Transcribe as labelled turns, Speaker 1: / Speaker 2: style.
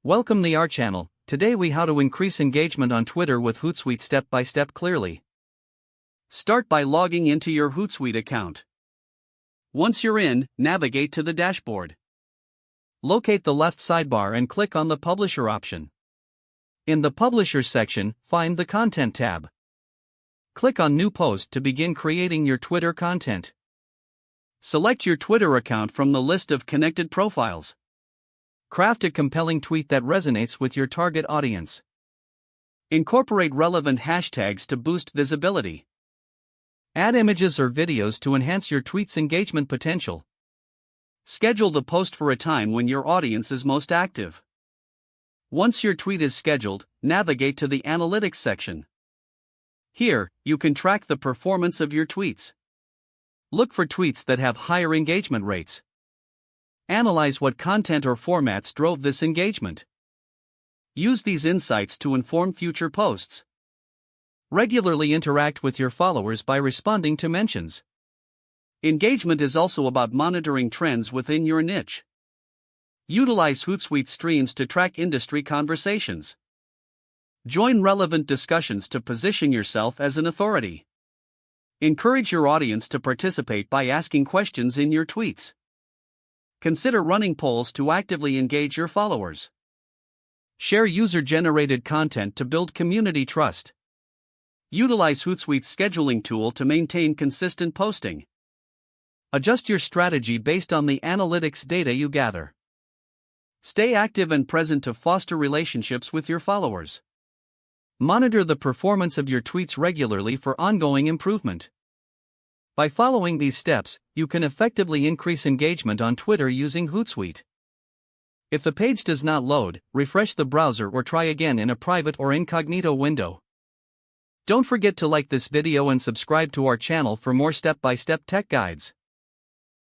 Speaker 1: Welcome to our channel. Today we how to increase engagement on Twitter with Hootsuite step by step clearly.
Speaker 2: Start by logging into your Hootsuite account. Once you're in, navigate to the dashboard.
Speaker 1: Locate the left sidebar and click on the Publisher option. In the Publisher section, find the Content tab. Click on New Post to begin creating your Twitter content.
Speaker 2: Select your Twitter account from the list of connected profiles.
Speaker 1: Craft a compelling tweet that resonates with your target audience.
Speaker 2: Incorporate relevant hashtags to boost visibility.
Speaker 1: Add images or videos to enhance your tweet's engagement potential.
Speaker 2: Schedule the post for a time when your audience is most active. Once your tweet is scheduled, navigate to the Analytics section. Here, you can track the performance of your tweets. Look for tweets that have higher engagement rates. Analyze what content or formats drove this engagement. Use these insights to inform future posts. Regularly interact with your followers by responding to mentions. Engagement is also about monitoring trends within your niche. Utilize Hootsuite streams to track industry conversations. Join relevant discussions to position yourself as an authority. Encourage your audience to participate by asking questions in your tweets. Consider running polls to actively engage your followers. Share user-generated content to build community trust. Utilize Hootsuite's scheduling tool to maintain consistent posting. Adjust your strategy based on the analytics data you gather. Stay active and present to foster relationships with your followers. Monitor the performance of your tweets regularly for ongoing improvement. By following these steps, you can effectively increase engagement on Twitter using Hootsuite. If the page does not load, refresh the browser or try again in a private or incognito window. Don't forget to like this video and subscribe to our channel for more step-by-step tech guides.